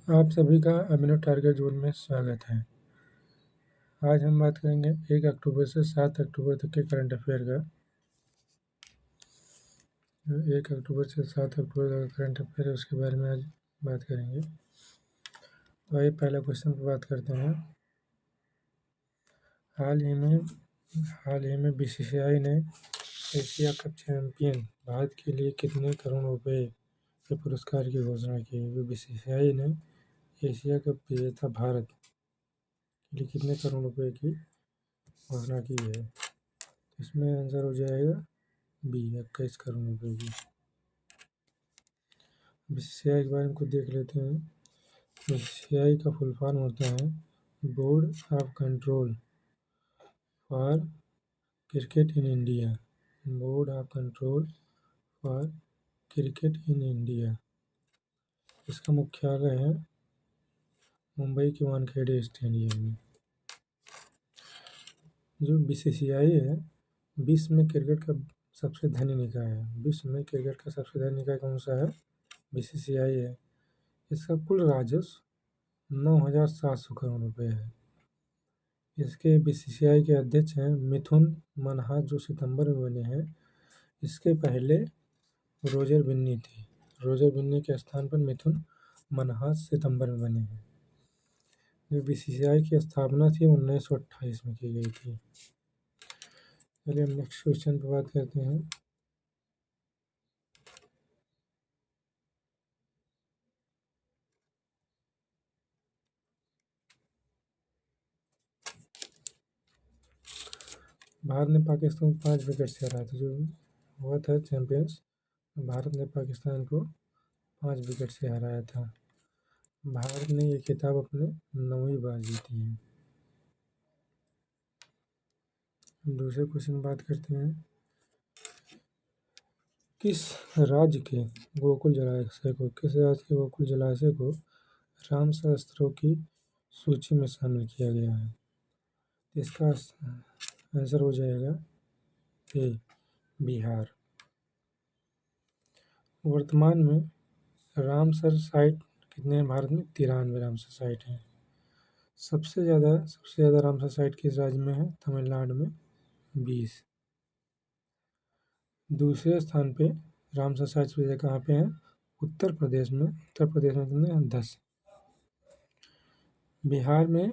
आप सभी का अभिनव टारगेट जोन में स्वागत है। आज हम बात करेंगे 1 अक्टूबर से 7 अक्टूबर तक के करंट अफेयर का। 1 अक्टूबर से 7 अक्टूबर तक का करंट अफेयर है, उसके बारे में आज बात करेंगे। तो आइए पहला क्वेश्चन पर बात करते हैं। हाल ही में बीसीसीआई ने एशिया कप चैंपियन भारत के लिए कितने करोड़ रुपए के पुरस्कार की घोषणा की है? बीसीसीआई ने एशिया कप विजेता भारत के लिए कितने करोड़ रुपए की घोषणा की है? इसमें आंसर हो जाएगा बी, 21 करोड़ रुपए की। बीसीसीआई के बारे में कुछ देख लेते हैं। बीसीसीआई का फुल फॉर्म होता है board of control for cricket in India. Board of control for cricket in India. इसका मुख्यालय है मुंबई के वानखेड़े स्टेडियम में। जो बीसीसीआई है, विश्व में क्रिकेट का सबसे धनी निकाय है। विश्व में क्रिकेट का सबसे धनी निकाय कौन सा है? बीसीसीआई है। इसका कुल राजस्व 9,700 करोड़ रुपए है। इसके बीसीसीआई के अध्यक्ष हैं मिथुन मनहास, जो सितंबर में बने हैं। इसके पहले रोजर बिन्नी थे। रोजर बिन्नी के स्थान पर मिथुन मनहास सितंबर में बने हैं। जो बीसीसीआई की स्थापना थी 1928 में की गई थी। चलिए हम नेक्स्ट क्वेश्चन पर बात करते हैं। भारत ने पाकिस्तान को 5 विकेट से हराया था। जो हुआ था चैंपियंस, भारत ने पाकिस्तान को 5 विकेट से हराया था। भारत ने ये खिताब अपने 9वीं बार जीती है। दूसरे क्वेश्चन बात करते हैं। किस राज्य के गोकुल जलाशय को रामसर स्थलों की सूची में शामिल किया गया है? इसका आंसर हो जाएगा ए, बिहार। वर्तमान में रामसर साइट कितने हैं भारत में? 93 रामसर साइट हैं। सबसे ज़्यादा रामसर साइट किस राज्य में है? तमिलनाडु में 20। दूसरे स्थान पे रामसर साइट कहाँ पे हैं? उत्तर प्रदेश में। उत्तर प्रदेश में कितने हैं? 10। बिहार में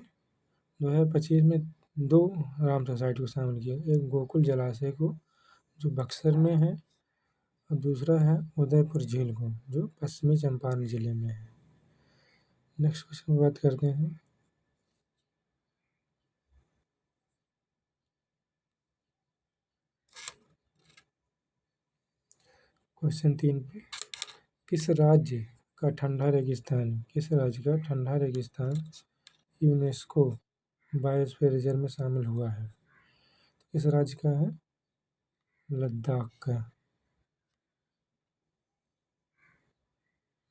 2025 में 2 रामसर साइट को शामिल किया। एक गोकुल जलाशय को, जो बक्सर में है, और दूसरा है उदयपुर झील को, जो पश्चिमी चंपारण जिले में है। नेक्स्ट क्वेश्चन की बात करते हैं। क्वेश्चन 3 पे, किस राज्य का ठंडा रेगिस्तान यूनेस्को बायोस्फीयर रिजर्व में शामिल हुआ है? किस राज्य का है? लद्दाख का।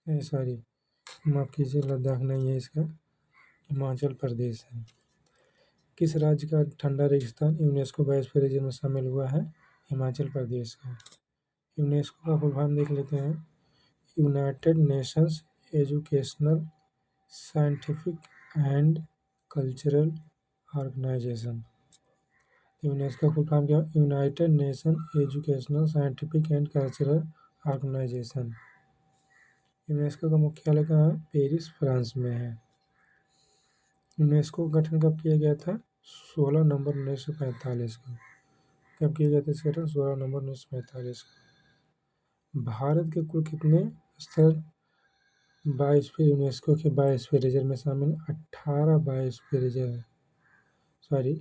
सॉरी, माफ़ कीजिए, लद्दाख नहीं है, इसका हिमाचल प्रदेश है। किस राज्य का ठंडा रेगिस्तान यूनेस्को बायोस्फीयर रिजर्व में शामिल हुआ है? हिमाचल प्रदेश का। यूनेस्को का फुल फॉर्म देख लेते हैं। United Nations Educational, Scientific and Cultural Organization. UNESCO का फुल फॉर्म क्या है? United Nation Educational, Scientific and Cultural Organization. UNESCO का मुख्यालय कहाँ है? पेरिस, फ्रांस में है। यूनेस्को का गठन कब किया गया था? 16 नवंबर 1945 को। कब किया गया था इसका गठन? 16 नवंबर 1945 को। भारत के कुल कितने स्थल यूनेस्को के बायोस्फीयर रिजर्व में शामिल? 18 बायोस्फीयर रिजर्व। सॉरी,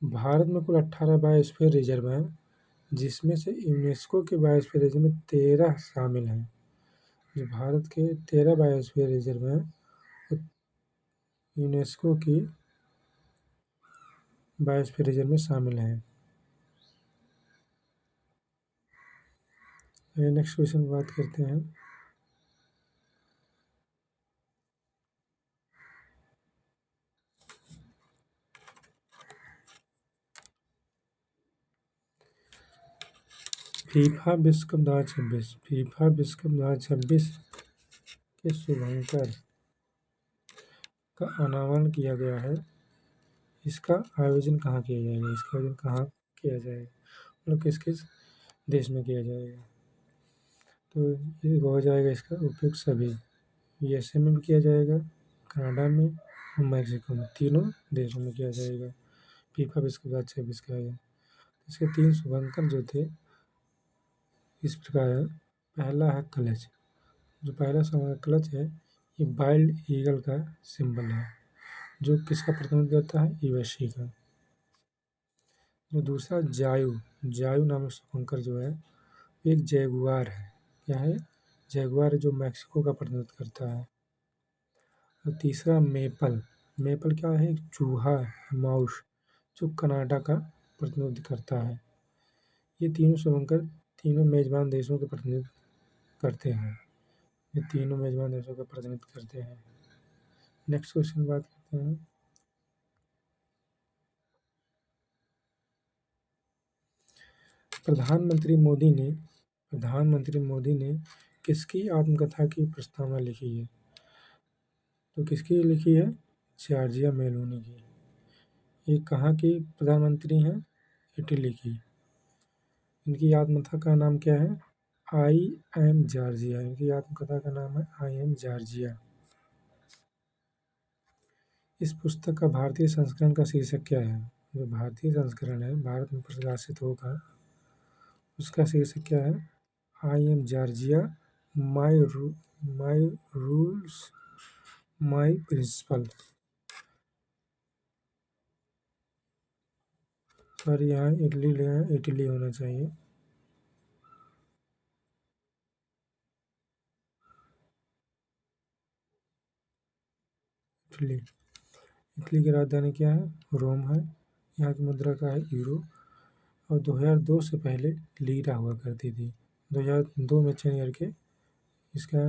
भारत में कुल 18 बायोस्फीयर रिजर्व हैं, जिसमें से यूनेस्को के बायोस्फीयर रिजर्व में 13 शामिल हैं। जो भारत के 13 बायोस्फीयर रिजर्व हैं, यूनेस्को की बायोस्फीयर रिजर्व में शामिल हैं। नेक्स्ट क्वेश्चन बात करते हैं। फीफा विश्व कप 2026 के शुभंकर का अनावरण किया गया है, इसका आयोजन कहाँ किया जाएगा? इसका आयोजन कहाँ किया जाएगा, मतलब किस किस देश में किया जाएगा? तो ये हो जाएगा इसका उपयुक्त सभी। यूएसए में भी किया जाएगा, कनाडा में और मैक्सिको में, तीनों देशों में किया जाएगा। फीफा विश्व कप 2026 का है। इसके 3 शुभांकर जो थे इस प्रकार है। पहला है क्लच। जो पहला शुभांकर क्लच है, ये वाइल्ड ईगल का सिंबल है, जो किसका प्रतिनिधित्व करता है? यूएसए का। जो दूसरा जायू, जायू नामक शुभंकर जो है, एक जैगुआर है। क्या है? जैगुआर, जो मैक्सिको का प्रतिनिधित्व करता है। और तीसरा मेपल, मेपल क्या है? एक चूहा है, माउस, जो कनाडा का प्रतिनिधित्व करता है। ये तीनों शुभंकर तीनों मेजबान देशों का प्रतिनिधित्व करते हैं। ये तीनों मेजबान देशों का प्रतिनिधित्व करते हैं। नेक्स्ट क्वेश्चन बात करते हैं। प्रधानमंत्री मोदी ने किसकी आत्मकथा की प्रस्तावना लिखी है? तो किसकी लिखी है? जॉर्जिया मेलोनी की। ये कहाँ की प्रधानमंत्री हैं? इटली की। इनकी आत्मकथा का नाम क्या है? I am Georgia. इनकी आत्मकथा का नाम है आई एम जॉर्जिया। इस पुस्तक का भारतीय संस्करण का शीर्षक क्या है? जो भारतीय संस्करण है, भारत में प्रकाशित होगा, उसका शीर्षक क्या है? I am Giorgia, my rules my principle. Sorry, यहाँ इटली होना चाहिए। इटली। इटली की राजधानी क्या है? रोम है। यहाँ की मुद्रा का है यूरो। और 2002 से पहले लीरा हुआ करती थी। 2002 में चेंज करके इसका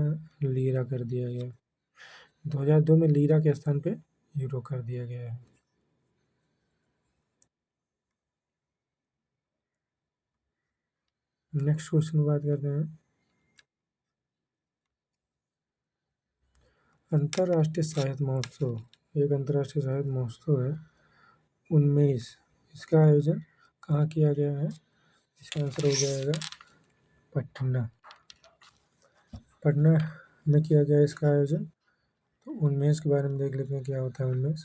लीरा कर दिया गया। 2002 में लीरा के स्थान पे यूरो कर दिया गया है। नेक्स्ट क्वेश्चन बात करते हैं। अंतर्राष्ट्रीय साहित्य महोत्सव। एक अंतर्राष्ट्रीय साहित्य महोत्सव है, उन्मेष। इसका आयोजन कहाँ किया गया है? इसका आंसर हो जाएगा पटना। पटना में किया गया इसका आयोजन। तो उन्मेष के बारे में देख लेते हैं, क्या होता है उन्मेष।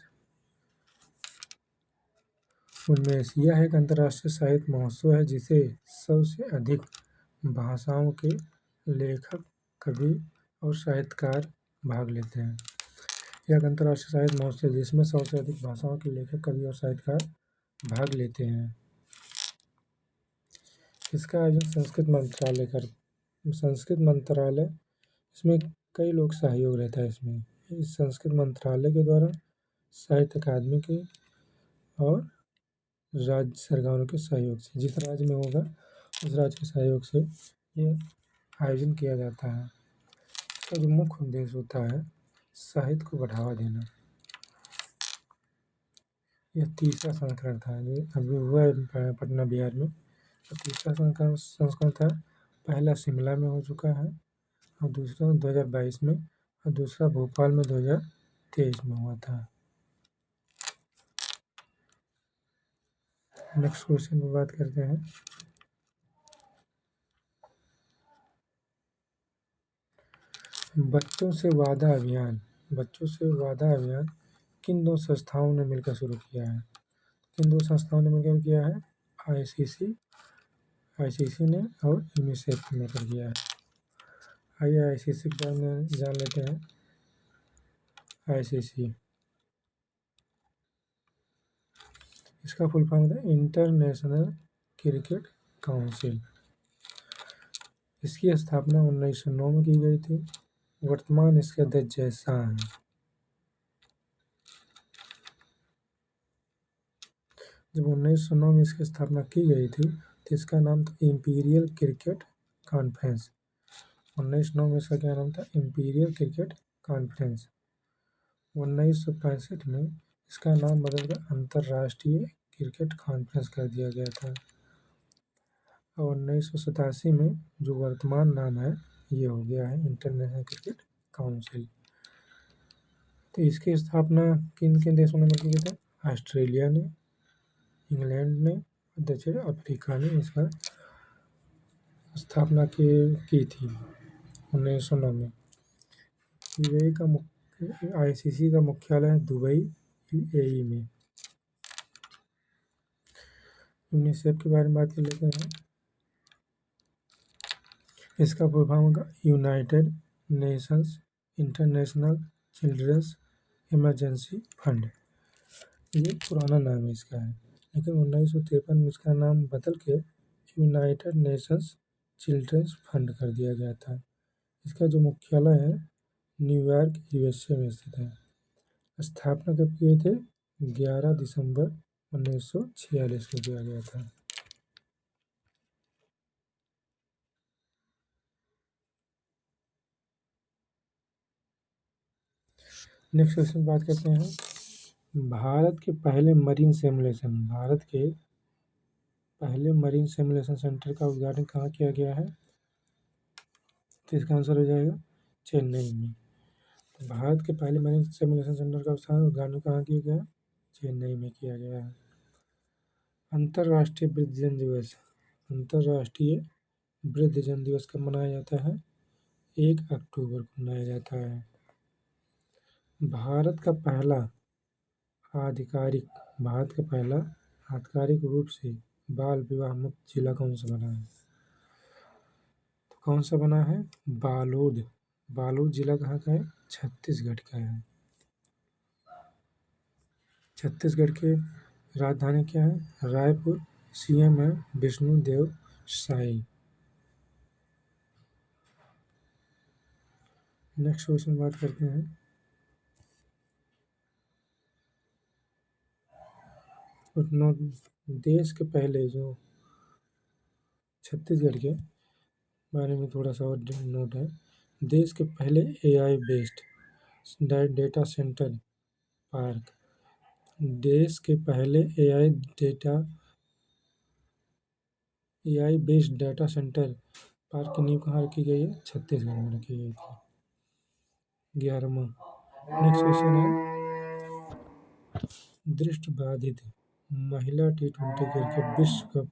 उन्मेष यह एक अंतर्राष्ट्रीय साहित्य महोत्सव है जिसे सबसे अधिक भाषाओं के लेखक, कवि और साहित्यकार भाग लेते हैं। यह एक अंतर्राष्ट्रीय साहित्य महोत्सव है जिसमें सबसे अधिक भाषाओं के लेखक, कवि और साहित्यकार भाग लेते हैं। इसका आयोजन संस्कृत मंत्रालय, इसमें कई लोग सहयोग रहता है इसमें। इस संस्कृत मंत्रालय के द्वारा, साहित्य अकादमी के और राज्य सरकारों के सहयोग से, जिस राज्य में होगा उस राज्य के सहयोग से ये आयोजन किया जाता है। इसका जो मुख्य उद्देश्य होता है, साहित्य को बढ़ावा देना। यह तीसरा संस्करण था, ये अभी हुआ है पटना बिहार में। तो तीसरा संस्करण था। पहला शिमला में हो चुका है, और दूसरा 2022 में, और दूसरा भोपाल में 2023 में हुआ था। नेक्स्ट क्वेश्चन पर बात करते हैं। बच्चों से वादा अभियान। बच्चों से वादा अभियान किन दो संस्थाओं ने मिलकर शुरू किया है? किन दो संस्थाओं ने मिलकर किया है? आईसीसी ने और यूनिसेफ ने मिलकर किया है। आइए आईसीसी के बारे में जान लेते हैं। आईसीसी, इसका फुल फॉर्म होता है इंटरनेशनल क्रिकेट काउंसिल। इसकी स्थापना 1909 में की गई थी। वर्तमान इसके अध्यक्ष जय शाह हैं। जब 1909 में इसकी स्थापना की गई थी तो इसका नाम था इंपीरियल क्रिकेट कॉन्फ्रेंस। 1909 में इसका क्या नाम था? Imperial cricket conference. 1965 में इसका नाम बदलकर अंतर्राष्ट्रीय क्रिकेट कॉन्फ्रेंस कर दिया गया था। और 1987 में जो वर्तमान नाम है, ये हो गया है इंटरनेशनल क्रिकेट काउंसिल। तो इसकी स्थापना किन किन देशों ने की थी? ऑस्ट्रेलिया ने, इंग्लैंड ने, दक्षिण अफ्रीका ने इसका स्थापना की थी 1909 में। यूएई का आईसीसी का मुख्यालय है दुबई, यूएई में। यूनिसेफ के बारे में बात कर लेते हैं। इसका पूर्ण फॉर्म होगा United Nations International Children's Emergency Fund. ये पुराना नाम है इसका है, लेकिन 1953 में इसका नाम बदल के यूनाइटेड नेशंस चिल्ड्रंस फंड कर दिया गया था। इसका जो मुख्यालय है न्यूयॉर्क, यूएसए में स्थित है। स्थापना कब किए थे? 11 दिसंबर 1946 को किया गया था। नेक्स्ट क्वेश्चन बात करते हैं भारत के पहले मरीन सिमुलेशन सेंटर का उद्घाटन कहाँ किया गया है? तो इसका आंसर हो जाएगा चेन्नई में। तो भारत के पहले मरीन सिमुलेशन सेंटर का उद्घाटन कहाँ किया गया है? चेन्नई में किया गया है। अंतर्राष्ट्रीय वृद्धजन दिवस कब मनाया जाता है? 1 अक्टूबर को मनाया जाता है। भारत का पहला आधिकारिक रूप से बाल विवाह मुक्त जिला कौन सा बना है? तो कौन सा बना है? बालोद जिला कहाँ का है? छत्तीसगढ़ का है। छत्तीसगढ़ के राजधानी क्या है? रायपुर। सीएम है विष्णुदेव साई। नेक्स्ट क्वेश्चन बात करते हैं देश के पहले जो छत्तीसगढ़ के बारे में थोड़ा सा और नोट है। देश के पहले AI based data centre park देश के पहले AI based data centre park की नींव कहाँ रखी गई है? छत्तीसगढ़ में रखी गई थी। 11वां नेक्स्ट क्वेश्चन है दृष्टिबाधित महिला T20 क्रिकेट विश्व कप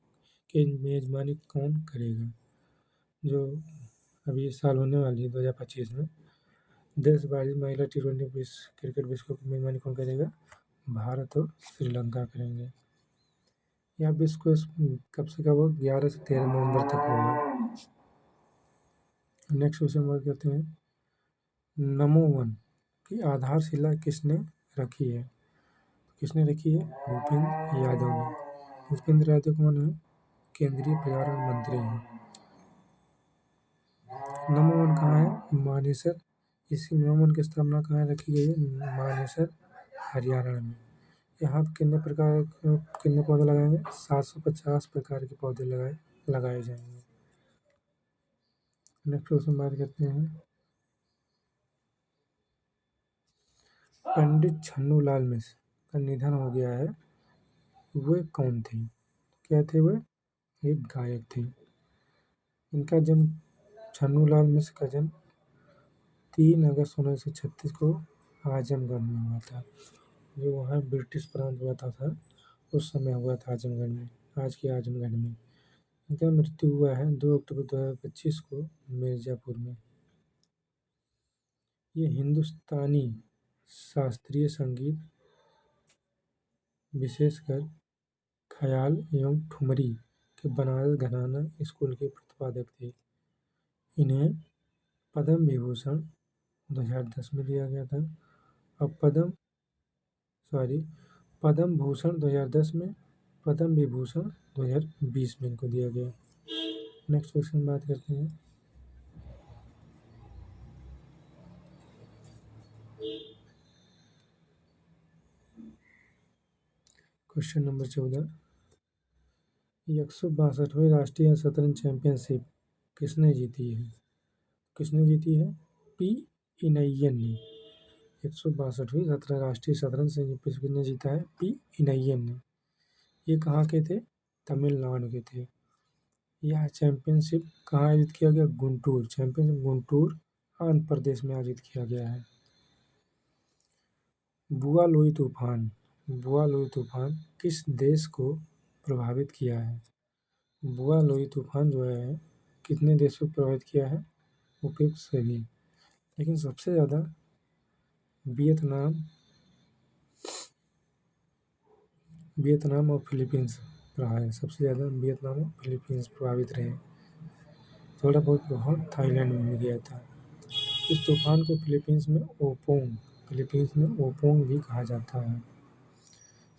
की मेजबानी कौन करेगा? जो अभी इस साल होने वाली है 2025 में दृष्टिबाधित महिला T20 क्रिकेट विश्व कप की मेजबानी कौन करेगा? भारत और श्रीलंका करेंगे। यह विश्व कप से कब होगा? 11 से 13 नवंबर तक होगा। नेक्स्ट क्वेश्चन बात करते हैं नमो वन की आधारशिला किसने रखी है? भूपेंद्र यादव ने। भूपेंद्र यादव कौन है? केंद्रीय पर्यावरण मंत्री हैं। नमो वन कहाँ है? मानेसर। इसी नमो वन की स्थापना कहाँ रखी गई है? मानेसर, हरियाणा में। यहाँ कितने पौधे लगाएंगे? 750 प्रकार के पौधे लगाए जाएंगे। नेक्स्ट क्वेश्चन बात करते हैं पंडित छन्नूलाल मिश्र का निधन हो गया है। वे कौन थे? क्या थे वे? एक गायक थे। इनका जन्म छन्नूलाल मिश्र का जन्म 3 अगस्त 1936 को आजमगढ़ में हुआ था। जो वहाँ ब्रिटिश प्रांत हुआ था उस समय हुआ था आजमगढ़ में, आज के आजमगढ़ में। इनका मृत्यु हुआ है 2 अक्टूबर 2025 को मिर्ज़ापुर में। ये हिंदुस्तानी शास्त्रीय संगीत विशेषकर ख्याल एवं ठुमरी के बनारस घराना स्कूल के प्रतिपादक थे। इन्हें पद्म विभूषण 2010 में दिया गया था और पद्म भूषण 2010 में, पद्म विभूषण 2020 में इनको दिया गया। नेक्स्ट क्वेश्चन बात करते हैं क्वेश्चन नंबर 14 162वीं राष्ट्रीय शतरंज चैंपियनशिप किसने जीती है? पी इनैयन ने। 162वीं राष्ट्रीय शतरंज चैंपियनशिप किसने जीता है? पी इनैयन ने। ये कहाँ के थे? तमिलनाडु के थे। यह चैंपियनशिप कहाँ आयोजित किया गया? गुंटूर आंध्र प्रदेश में आयोजित किया गया है। बुआ लोई तूफान, बुआ लोई तूफान किस देश को प्रभावित किया है? बुआ लोई तूफान जो है कितने देशों को प्रभावित किया है? उपयुक्त सभी, लेकिन सबसे ज़्यादा वियतनाम वियतनाम और फिलीपींस रहा है। सबसे ज़्यादा वियतनाम और फिलीपींस प्रभावित रहे। थोड़ा बहुत प्रभाव थाईलैंड में भी गया था। इस तूफान को फिलीपींस में ओपोंग भी कहा जाता है।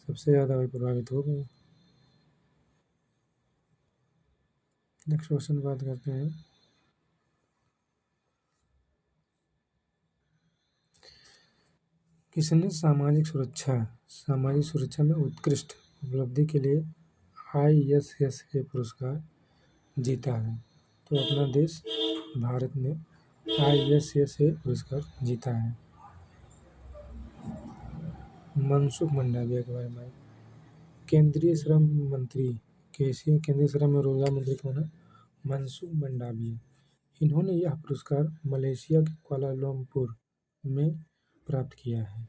सबसे ज़्यादा वही प्रभावित हो गए। नेक्स्ट क्वेश्चन बात करते हैं। किसने सामाजिक सुरक्षा में उत्कृष्ट उपलब्धि के लिए ISSA पुरस्कार जीता है? तो अपना देश भारत ने ISSA पुरस्कार जीता है। मनसुख मंडाविया के बारे में। केंद्रीय श्रम मंत्री केंद्रीय श्रम और रोजगार मंत्री कौन है? मनसुख मंडाविया। इन्होंने यह पुरस्कार मलेशिया के कुआलालंपुर में प्राप्त किया है।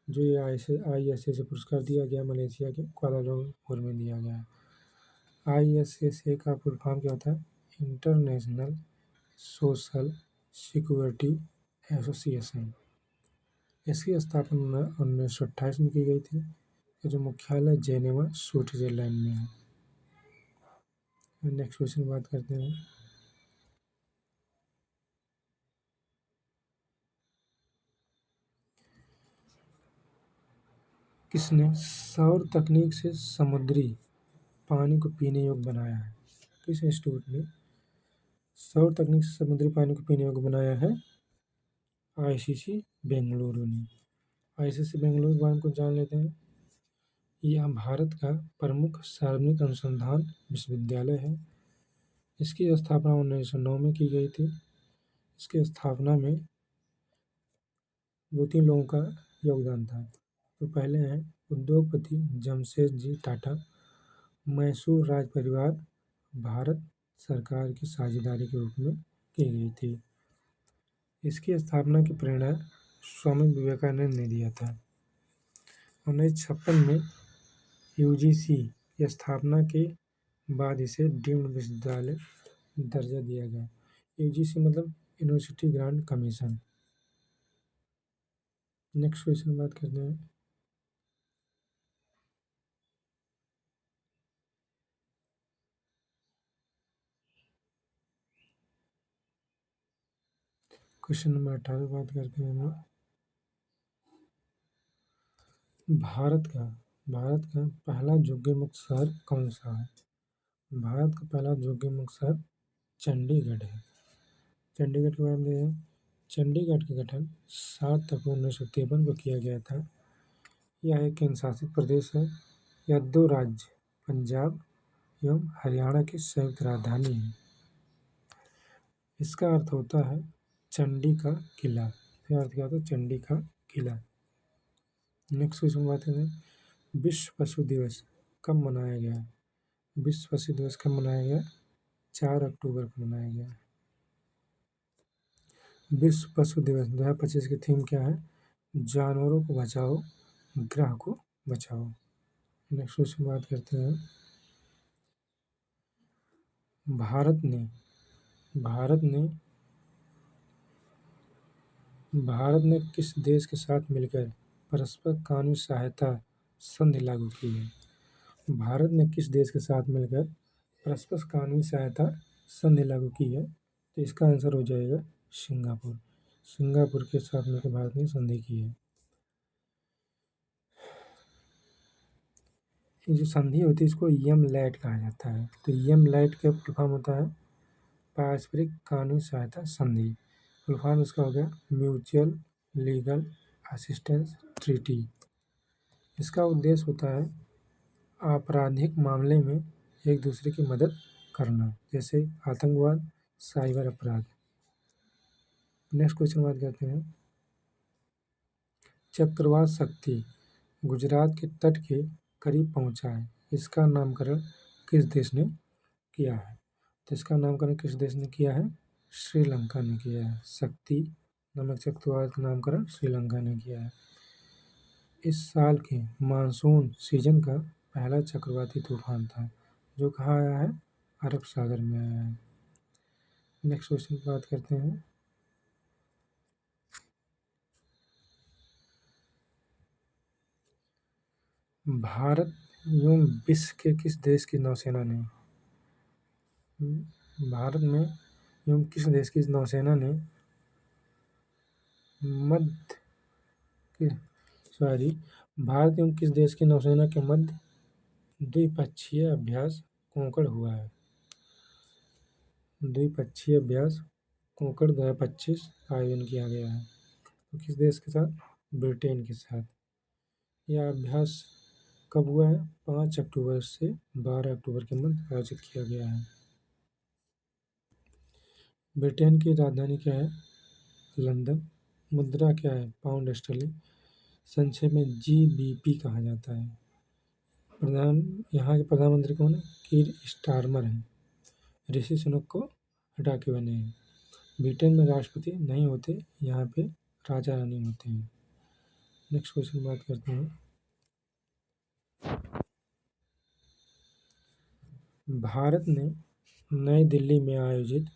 जो ये ISSA पुरस्कार दिया गया मलेशिया के कुआलालंपुर में दिया गया है। ISSA का फुल फॉर्म क्या होता है? International social security association. इसकी स्थापना 1928 में की गई थी। जो मुख्यालय जेनेवा स्विट्जरलैंड में है। नेक्स्ट क्वेश्चन बात करते हैं। किसने सौर तकनीक से समुद्री पानी को पीने योग्य बनाया है? किस इंस्टीट्यूट ने सौर तकनीक से समुद्री पानी को पीने योग्य बनाया है? ICC बेंगलुरु ने। ICC बेंगलुरु के बारे में कुछ जान लेते हैं। यह भारत का प्रमुख सार्वजनिक अनुसंधान विश्वविद्यालय है। इसकी स्थापना 1909 में की गई थी। इसकी स्थापना में 2-3 लोगों का योगदान था। तो पहले हैं उद्योगपति जमशेदजी टाटा, मैसूर राज परिवार, भारत सरकार की साझेदारी के रूप में की गई थी। इसकी स्थापना की प्रेरणा स्वामी विवेकानंद ने दिया था। 1956 में UGC की स्थापना के बाद इसे डीम्ड विश्वविद्यालय दर्जा दिया गया। UGC मतलब university grant commission. Next question बात करते हैं। क्वेश्चन नंबर 18 बात करते हैं हम लोग। भारत का पहला जोगी मुक्त शहर कौन सा है? भारत का पहला जोगी मुक्त शहर चंडीगढ़ है। चंडीगढ़ के बारे में देखें। चंडीगढ़ का गठन 7 अप्रैल 1953 को किया गया था। यह एक केंद्र शासित प्रदेश है। यह 2 राज्य पंजाब एवं हरियाणा की संयुक्त राजधानी है। इसका अर्थ होता है चंडी का किला। इसका अर्थ क्या होता है? चंडी का किला। नेक्स्ट क्वेश्चन बात करें। विश्व पशु दिवस कब मनाया गया? विश्व पशु दिवस कब मनाया गया? 4 अक्टूबर को मनाया गया। विश्व पशु दिवस 2025 की थीम क्या है? जानवरों को बचाओ, ग्रह को बचाओ। नेक्स्ट क्वेश्चन बात करते हैं। भारत ने किस देश के साथ मिलकर परस्पर कानूनी सहायता संधि लागू की है? भारत ने किस देश के साथ मिलकर परस्पर कानूनी सहायता संधि लागू की है? तो इसका आंसर हो जाएगा सिंगापुर। सिंगापुर के साथ मिलकर भारत ने संधि की है। ये जो संधि होती है इसको यमलैट कहा जाता है। तो यमलैट का फुल फॉर्म होता है पारस्परिक कानूनी सहायता संधि। फुल फॉर्म इसका हो गया म्यूचुअल लीगल असिस्टेंस ट्रीटी। इसका उद्देश्य होता है आपराधिक मामले में एक दूसरे की मदद करना, जैसे आतंकवाद, साइबर अपराध। नेक्स्ट क्वेश्चन बात करते हैं। चक्रवात शक्ति गुजरात के तट के करीब पहुंचा है। इसका नामकरण किस देश ने किया है? तो इसका नामकरण किस देश ने किया है? श्रीलंका ने किया है। शक्ति नामक चक्रवात का नामकरण श्रीलंका ने किया है। इस साल के मानसून सीजन का पहला चक्रवाती तूफान था, जो कहाँ आया है? अरब सागर में आया है। नेक्स्ट क्वेश्चन की बात करते हैं। भारत एवं विश्व के किस देश की नौसेना ने भारत में एवं किस देश की नौसेना ने भारत एवं किस देश की नौसेना के मध्य द्विपक्षीय अभ्यास कोंकण हुआ है? द्विपक्षीय अभ्यास कोंकण 2025 का आयोजन किया गया है। तो किस देश के साथ? ब्रिटेन के साथ। यह अभ्यास कब हुआ है? 5 अक्टूबर से 12 अक्टूबर के मध्य आयोजित किया गया है। ब्रिटेन की राजधानी क्या है? लंदन। मुद्रा क्या है? Pound sterling. संक्षेप में GBP कहा जाता है। यहाँ के प्रधानमंत्री कौन है? कीर स्टारमर हैं। ऋषि सुनक को हटा के बने हैं। ब्रिटेन में राष्ट्रपति नहीं होते, यहाँ पे राजा रानी होते हैं। नेक्स्ट क्वेश्चन बात करते हैं। भारत ने नई दिल्ली में आयोजित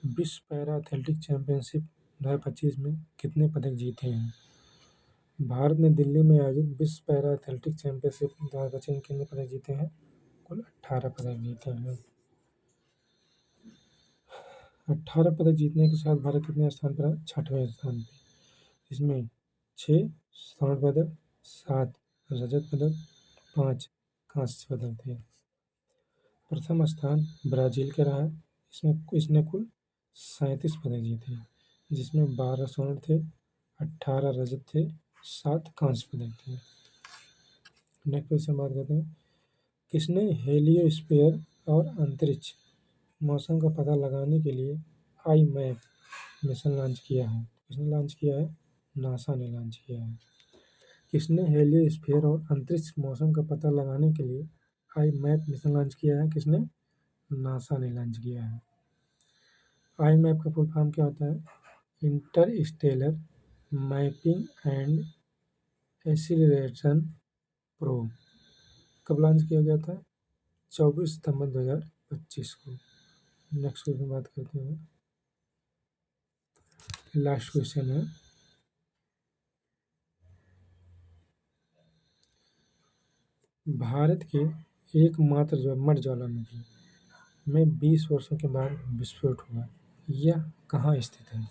विश्व पैरा एथलेटिक्स चैंपियनशिप 2025 में कितने पदक जीते हैं? भारत ने दिल्ली में आयोजित विश्व पैरा एथलेटिक्स चैंपियनशिप 2025 में कितने पदक जीते हैं? कुल 18 पदक जीते हैं। 18 पदक जीतने के साथ भारत कितने स्थान पर है? 6वें स्थान पर। इसमें 6 स्वर्ण पदक, 7 रजत पदक, 5 कांस्य पदक थे। प्रथम स्थान ब्राज़ील का रहा। इसने कुल 37 पदक जीते, जिसमें 12 स्वर्ण थे, 18 रजत थे, 7 कांस्य पदक थे। नेक्स्ट क्वेश्चन बात करते हैं। किसने हेलियोस्फीयर और अंतरिक्ष मौसम का पता लगाने के लिए IMAP मिशन लॉन्च किया है? किसने लॉन्च किया है? नासा ने लॉन्च किया है। किसने हेलियोस्फीयर और अंतरिक्ष मौसम का पता लगाने के लिए IMAP मिशन लॉन्च किया है? किसने? नासा ने लॉन्च किया है। IMAP का फुल फॉर्म क्या होता है? Interstellar mapping and acceleration probe. कब लॉन्च किया गया था? 24 सितंबर 2025 को। नेक्स्ट क्वेश्चन बात करते हैं। लास्ट क्वेश्चन है। भारत के एकमात्र मठ ज्वालामुखी में 20 वर्षों के बाद विस्फोट हुआ, यह कहाँ स्थित है?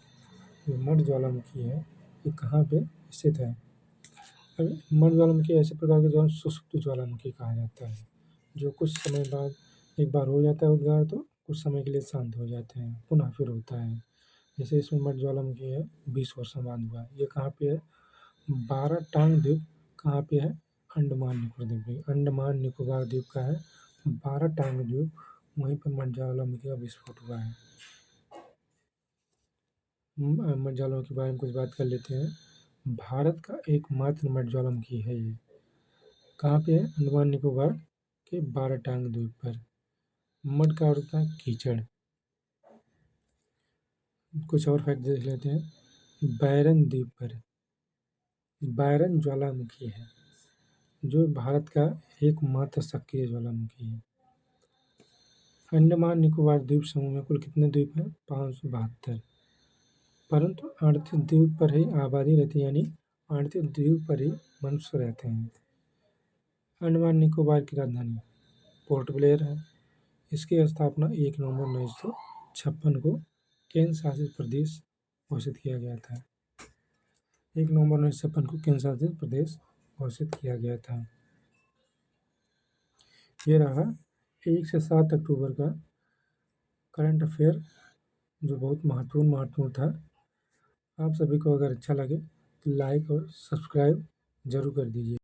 जो मठ ज्वालामुखी है, ये कहाँ पे स्थित है? अब मठ ज्वालामुखी ऐसे प्रकार के ज्वाला सुषुप्त ज्वालामुखी कहा जाता है, जो कुछ समय बाद एक बार हो जाता है उद्गार तो कुछ समय के लिए शांत हो जाते हैं, पुनः फिर होता है। जैसे इसमें मठ ज्वालामुखी है, 20 वर्षों बाद हुआ। ये कहाँ पे है? 12 टांग द्वीप कहाँ पे है? अंडमान निकोबार द्वीप। अंडमान निकोबार द्वीप का है 12 टांग द्वीप, वहीं पर मठ ज्वालामुखी का विस्फोट हुआ है। मठ ज्वालामुखी के बारे में कुछ बात कर लेते हैं। भारत का एकमात्र मठ ज्वालामुखी है ये। कहाँ पे है? अंडमान निकोबार के 12 टांग द्वीप पर। मठ का अर्थ होता है कीचड़। कुछ और फैक्ट देख लेते हैं। बैरन द्वीप पर बैरन ज्वालामुखी है, जो भारत का एकमात्र सक्रिय ज्वालामुखी है। अंडमान निकोबार द्वीप समूह में कुल कितने द्वीप हैं? 572। परंतु 38 द्वीप पर ही आबादी रहती है, यानी 38 द्वीप पर ही मनुष्य रहते हैं। अंडमान निकोबार की राजधानी पोर्ट ब्लेयर है। इसकी स्थापना 1 नवंबर 1956 को केंद्र शासित प्रदेश घोषित किया गया था। 1 नवंबर 1956 को केंद्र शासित प्रदेश घोषित किया गया था। ये रहा 1 से 7 अक्टूबर का करंट अफेयर, जो बहुत महत्वपूर्ण था। आप सभी को अगर अच्छा लगे तो लाइक और सब्सक्राइब जरूर कर दीजिए।